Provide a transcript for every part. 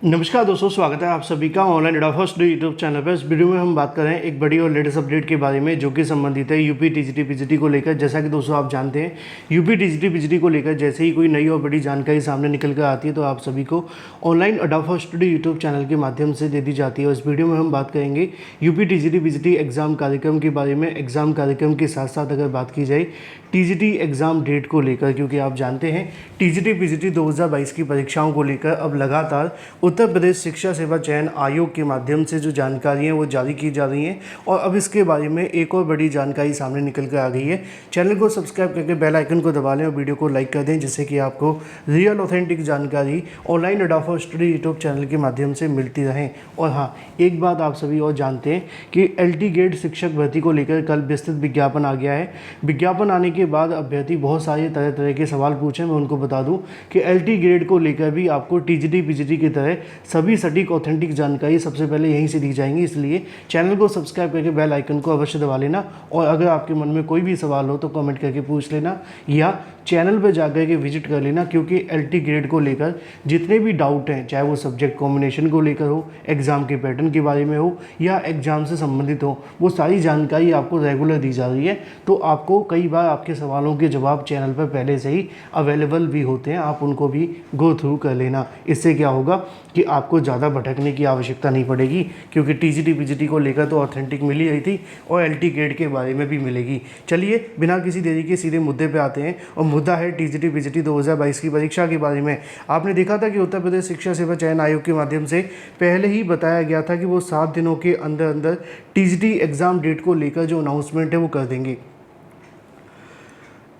नमस्कार दोस्तों, स्वागत है आप सभी का ऑनलाइन एडा फर्स्ट यूट्यूब चैनल पर। इस वीडियो में हम बात कर रहे हैं एक बड़ी और लेटेस्ट अपडेट के बारे में जो कि संबंधित है यूपी टीजीटी पीजीटी को लेकर। जैसा कि दोस्तों आप जानते हैं, यूपी टीजीटी पीजीटी को लेकर जैसे ही कोई नई और बड़ी जानकारी सामने निकल कर आती है तो आप सभी को ऑनलाइन एडा फर्स्ट यूट्यूब चैनल के माध्यम से दे दी जाती है। और इस वीडियो में हम बात करेंगे यूपी टीजीटी पीजीटी एग्जाम कार्यक्रम के बारे में। एग्जाम कार्यक्रम के साथ साथ अगर बात की जाए टीजीटी एग्ज़ाम डेट को लेकर, क्योंकि आप जानते हैं टीजीटी पीजीटी 2022 की परीक्षाओं को लेकर अब लगातार उत्तर प्रदेश शिक्षा सेवा चयन आयोग के माध्यम से जो जानकारी है वो जारी की जा रही हैं। और अब इसके बारे में एक और बड़ी जानकारी सामने निकल कर आ गई है। चैनल को सब्सक्राइब करके बेल आइकन को दबा लें और वीडियो को लाइक कर दें, जिससे कि आपको रियल ऑथेंटिक जानकारी ऑनलाइन एडा फॉर स्टडी यूट्यूब चैनल के माध्यम से मिलती रहे। और हाँ, एक बात आप सभी और जानते हैं कि LT ग्रेड शिक्षक भर्ती को लेकर कल विस्तृत विज्ञापन आ गया है। विज्ञापन आने के बाद अभ्यर्थी बहुत सारे तरह तरह के सवाल पूछे। मैं उनको बता दूं कि LT ग्रेड को लेकर भी आपको टीजीटी पीजीटी की तरह सभी सटीक ऑथेंटिक जानकारी सबसे पहले यहीं से दी जाएंगी। इसलिए चैनल को सब्सक्राइब करके बेल आइकन को अवश्य दबा लेना। और अगर आपके मन में कोई भी सवाल हो तो कमेंट करके पूछ लेना या चैनल पर जाकर के विजिट कर लेना, क्योंकि LT ग्रेड को लेकर जितने भी डाउट हैं, चाहे वो सब्जेक्ट कॉम्बिनेशन को लेकर हो, एग्ज़ाम के पैटर्न के बारे में हो या एग्ज़ाम से संबंधित हो, वो सारी जानकारी आपको रेगुलर दी जा रही है। तो आपको कई बार आपके सवालों के जवाब चैनल पर पहले से ही अवेलेबल भी होते हैं, आप उनको भी गो थ्रू कर लेना। इससे क्या होगा कि आपको ज़्यादा भटकने की आवश्यकता नहीं पड़ेगी, क्योंकि टीजीटी पीजीटी को लेकर तो ऑथेंटिक मिल ही रही थी और LT ग्रेड के बारे में भी मिलेगी। चलिए बिना किसी देरी के सीधे मुद्दे पे आते हैं, और मुद्दा है टीजीटी पीजीटी 2022 की परीक्षा के बारे में। आपने देखा था कि उत्तर प्रदेश शिक्षा सेवा चयन आयोग के माध्यम से पहले ही बताया गया था कि वो 7 दिनों के अंदर अंदर टीजीटी एग्ज़ाम डेट को लेकर जो अनाउंसमेंट है वो कर देंगे।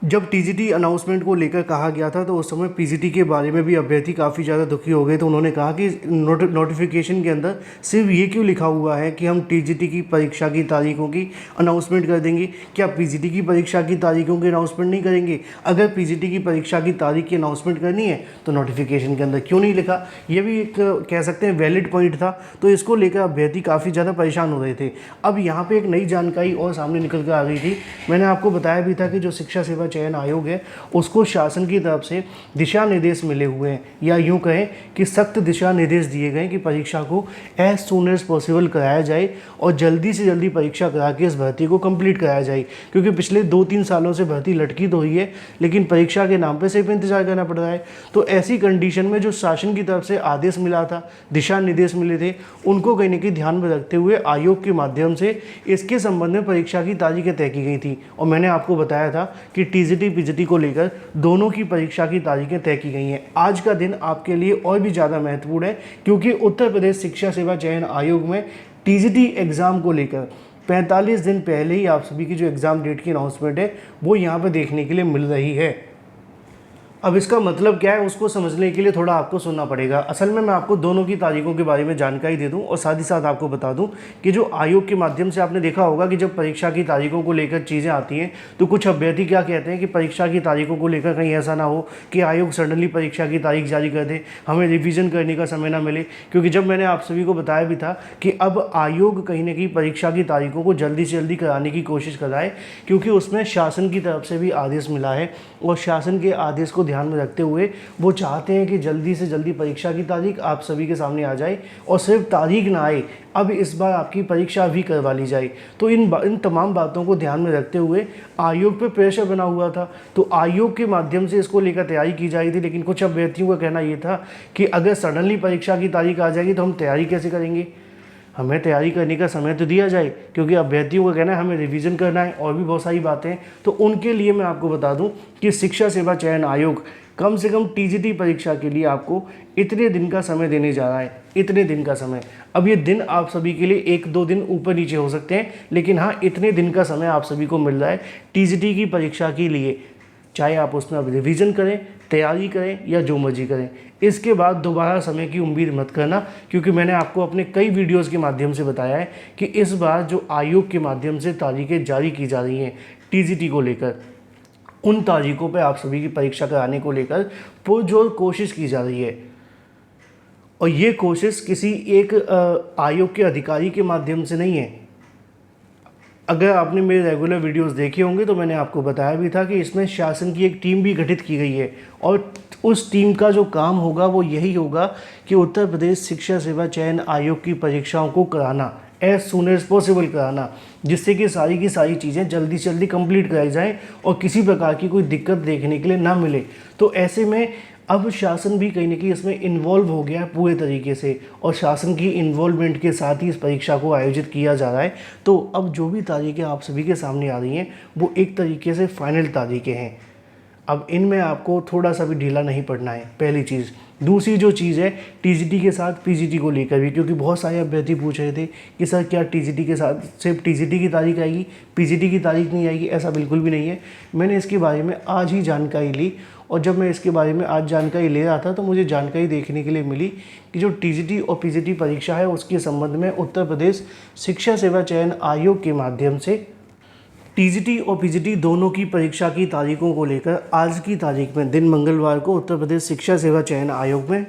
जब टीजीटी अनाउंसमेंट को लेकर कहा गया था तो उस समय पीजीटी के बारे में भी अभ्यर्थी काफ़ी ज़्यादा दुखी हो गए। तो उन्होंने कहा कि नोटिफिकेशन के अंदर सिर्फ ये क्यों लिखा हुआ है कि हम टीजीटी की परीक्षा की तारीखों की अनाउंसमेंट कर देंगे, क्या पीजीटी की परीक्षा की तारीखों की अनाउंसमेंट नहीं करेंगे? अगर पीजीटी की परीक्षा की तारीख की अनाउंसमेंट करनी है तो नोटिफिकेशन के अंदर क्यों नहीं लिखा? ये भी एक कह सकते हैं वैलिड पॉइंट था। तो इसको लेकर अभ्यर्थी काफ़ी ज़्यादा परेशान हो रहे थे। अब यहाँ पर एक नई जानकारी और सामने निकल कर आ गई थी। मैंने आपको बताया भी था कि जो शिक्षा सेवा चयन आयोग है उसको शासन की तरफ से दिशा निर्देश मिले हुए हैं, या यूं कहें कि सख्त दिशा निर्देश दिए गए कि परीक्षा को एज सून एज पॉसिबल कराया जाए और जल्दी से जल्दी परीक्षा करा के इस भर्ती को कंप्लीट कराया जाए। क्योंकि पिछले 2-3 सालों से भर्ती लटकी तो हुई है, लेकिन परीक्षा के नाम पर सिर्फ इंतजार करना पड़ रहा है। तो ऐसी कंडीशन में जो शासन की तरफ से आदेश मिला था, दिशा निर्देश मिले थे, उनको कहीं ना कहीं ध्यान में रखते हुए आयोग के माध्यम से इसके संबंध में परीक्षा की तारीखें तय की गई थी। और मैंने आपको बताया था कि टीजीटी पीजीटी को लेकर दोनों की परीक्षा की तारीखें तय की गई हैं। आज का दिन आपके लिए और भी ज़्यादा महत्वपूर्ण है, क्योंकि उत्तर प्रदेश शिक्षा सेवा चयन आयोग में टीजीटी एग्ज़ाम को लेकर 45 दिन पहले ही आप सभी की जो एग्ज़ाम डेट की अनाउंसमेंट है वो यहाँ पर देखने के लिए मिल रही है। अब इसका मतलब क्या है उसको समझने के लिए थोड़ा आपको सुनना पड़ेगा। असल में मैं आपको दोनों की तारीखों के बारे में जानकारी दे दूं और साथ ही साथ आपको बता दूं कि जो आयोग के माध्यम से आपने देखा होगा कि जब परीक्षा की तारीखों को लेकर चीज़ें आती हैं तो कुछ अभ्यर्थी क्या कहते हैं कि परीक्षा की तारीखों को लेकर कहीं ऐसा ना हो कि आयोग सडनली परीक्षा की तारीख जारी कर दे, हमें रिविज़न करने का समय ना मिले। क्योंकि जब मैंने आप सभी को बताया भी था कि अब आयोग कहीं ना कहीं परीक्षा की तारीखों को जल्दी से जल्दी कराने की कोशिश कर रहा है, क्योंकि उसमें शासन की तरफ से भी आदेश मिला है और शासन के आदेश को ध्यान में रखते हुए वो चाहते हैं कि जल्दी से जल्दी परीक्षा की तारीख आप सभी के सामने आ जाए। और सिर्फ तारीख ना आए, अब इस बार आपकी परीक्षा भी करवा ली जाए। तो इन तमाम बातों को ध्यान में रखते हुए आयोग पे प्रेशर बना हुआ था, तो आयोग के माध्यम से इसको लेकर तैयारी की जा रही थी। लेकिन कुछ अभ्यर्थियों का कहना ये था कि अगर सडनली परीक्षा की तारीख आ जाएगी तो हम तैयारी कैसे करेंगे, हमें तैयारी करने का समय तो दिया जाए। क्योंकि अभ्यर्थियों का कहना है हमें रिवीजन करना है और भी बहुत सारी बातें। तो उनके लिए मैं आपको बता दूं कि शिक्षा सेवा चयन आयोग कम से कम टीजीटी परीक्षा के लिए आपको इतने दिन का समय देने जा रहा है, इतने दिन का समय। अब ये दिन आप सभी के लिए 1-2 दिन ऊपर नीचे हो सकते हैं, लेकिन हाँ, इतने दिन का समय आप सभी को मिल रहा है टीजीटी की परीक्षा के लिए। चाहे आप उसमें अब रिवीजन करें, तैयारी करें या जो मर्जी करें, इसके बाद दोबारा समय की उम्मीद मत करना। क्योंकि मैंने आपको अपने कई वीडियोस के माध्यम से बताया है कि इस बार जो आयोग के माध्यम से तारीखें जारी की जा रही हैं टीजीटी को लेकर, उन तारीखों पे आप सभी की परीक्षा कराने को लेकर पुरजोर कोशिश की जा रही है। और ये कोशिश किसी एक आयोग के अधिकारी के माध्यम से नहीं है। अगर आपने मेरे रेगुलर वीडियोस देखे होंगे तो मैंने आपको बताया भी था कि इसमें शासन की एक टीम भी गठित की गई है और उस टीम का जो काम होगा वो यही होगा कि उत्तर प्रदेश शिक्षा सेवा चयन आयोग की परीक्षाओं को कराना, एज सुन एज पॉसिबल कराना, जिससे कि सारी की सारी चीज़ें जल्दी से जल्दी कंप्लीट कराई जाएं और किसी प्रकार की कोई दिक्कत देखने के लिए ना मिले। तो ऐसे में अब शासन भी कहीं ना कहीं इसमें इन्वॉल्व हो गया है पूरे तरीके से, और शासन की इन्वॉल्वमेंट के साथ ही इस परीक्षा को आयोजित किया जा रहा है। तो अब जो भी तारीखें आप सभी के सामने आ रही हैं वो एक तरीके से फाइनल तारीखें हैं। अब इनमें आपको थोड़ा सा भी ढीला नहीं पड़ना है, पहली चीज़। दूसरी जो चीज़ है टीजीटी के साथ पीजीटी को लेकर भी, क्योंकि बहुत सारे अभ्यर्थी पूछ रहे थे कि सर क्या टीजीटी के साथ सिर्फ टीजीटी की तारीख आएगी, पीजीटी की तारीख नहीं आएगी? ऐसा बिल्कुल भी नहीं है। मैंने इसके बारे में आज ही जानकारी ली, और जब मैं इसके बारे में आज जानकारी ले रहा था तो मुझे जानकारी देखने के लिए मिली कि जो टीजीटी और पीजीटी परीक्षा है उसके संबंध में उत्तर प्रदेश शिक्षा सेवा चयन आयोग के माध्यम से टीजीटी और पीजीटी दोनों की परीक्षा की तारीखों को लेकर आज की तारीख में दिन मंगलवार को उत्तर प्रदेश शिक्षा सेवा चयन आयोग में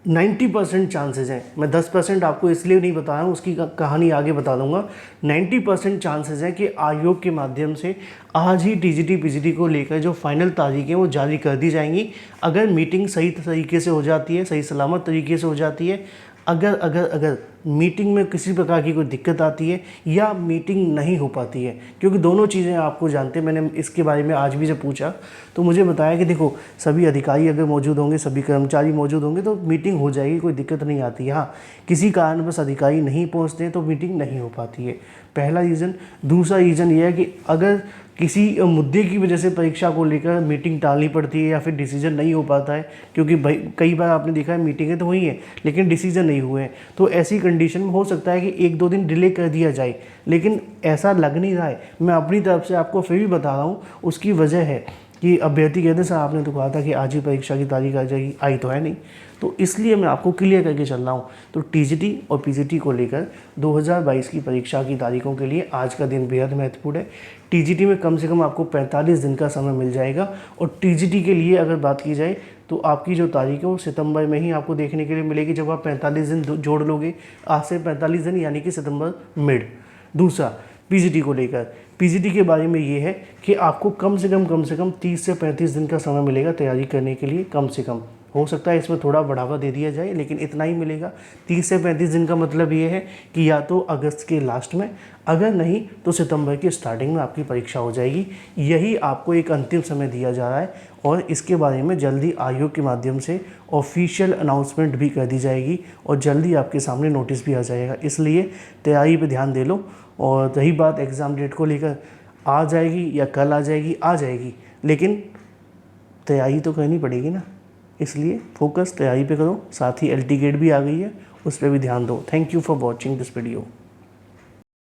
90% चांसेस हैं। मैं 10% आपको इसलिए नहीं बता रहा हूँ, उसकी कहानी आगे बता दूंगा। 90% चांसेस हैं कि आयोग के माध्यम से आज ही टीजीटी पीजीटी को लेकर जो फाइनल तारीखें वो जारी कर दी जाएंगी, अगर मीटिंग सही तरीके से हो जाती है, सही सलामत तरीके से हो जाती है। अगर मीटिंग में किसी प्रकार की कोई दिक्कत आती है या मीटिंग नहीं हो पाती है, क्योंकि दोनों चीज़ें आपको जानते हैं, मैंने इसके बारे में आज भी जब पूछा तो मुझे बताया कि देखो सभी अधिकारी अगर मौजूद होंगे, सभी कर्मचारी मौजूद होंगे तो मीटिंग हो जाएगी, कोई दिक्कत नहीं आती है। हाँ, किसी कारणवश अधिकारी नहीं पहुंचते तो मीटिंग नहीं हो पाती है, पहला रीज़न। दूसरा रीज़न ये है कि अगर किसी मुद्दे की वजह से परीक्षा को लेकर मीटिंग टालनी पड़ती है या फिर डिसीजन नहीं हो पाता है, क्योंकि भाई कई बार आपने देखा है मीटिंगें तो हुई हैं लेकिन डिसीजन नहीं हुए हैं, तो ऐसी कंडीशन में हो सकता है कि 1-2 दिन डिले कर दिया जाए, लेकिन ऐसा लग नहीं रहा है। मैं अपनी तरफ से आपको फिर भी बता रहा हूँ, उसकी वजह है कि अभ्यर्थी कहते हैं सर आपने तो कहा था कि आज ही परीक्षा की तारीख आ जाएगी, आई तो है नहीं, तो इसलिए मैं आपको क्लियर करके चल रहा हूँ। तो टीजीटी और पीजीटी को लेकर 2022 की परीक्षा की तारीखों के लिए आज का दिन बेहद महत्वपूर्ण है। टीजीटी में कम से कम आपको 45 दिन का समय मिल जाएगा, और टीजीटी के लिए अगर बात की जाए तो आपकी जो तारीख है वो सितंबर में ही आपको देखने के लिए मिलेगी, जब आप 45 दिन जोड़ लोगे, आज से 45 दिन यानी कि सितंबर मिड। दूसरा, पीजीटी को लेकर, पीजीटी के बारे में ये है कि आपको कम से कम 30 से 35 दिन का समय मिलेगा तैयारी करने के लिए, कम से कम। हो सकता है इसमें थोड़ा बढ़ावा दे दिया जाए, लेकिन इतना ही मिलेगा। 30 से 35 दिन का मतलब ये है कि या तो अगस्त के लास्ट में, अगर नहीं तो सितंबर की स्टार्टिंग में आपकी परीक्षा हो जाएगी। यही आपको एक अंतिम समय दिया जा रहा है, और इसके बारे में जल्दी आयोग के माध्यम से ऑफिशियल अनाउंसमेंट भी कर दी जाएगी, और जल्दी आपके सामने नोटिस भी आ जाएगा। इसलिए तैयारी पर ध्यान दे लो। और रही बात एग्ज़ाम डेट को लेकर, आ जाएगी या कल आ जाएगी, आ जाएगी, लेकिन तैयारी तो करनी पड़ेगी ना, इसलिए फोकस तैयारी पे करो। साथ ही एलटी गेट भी आ गई है, उस पर भी ध्यान दो। Thank you for watching this video.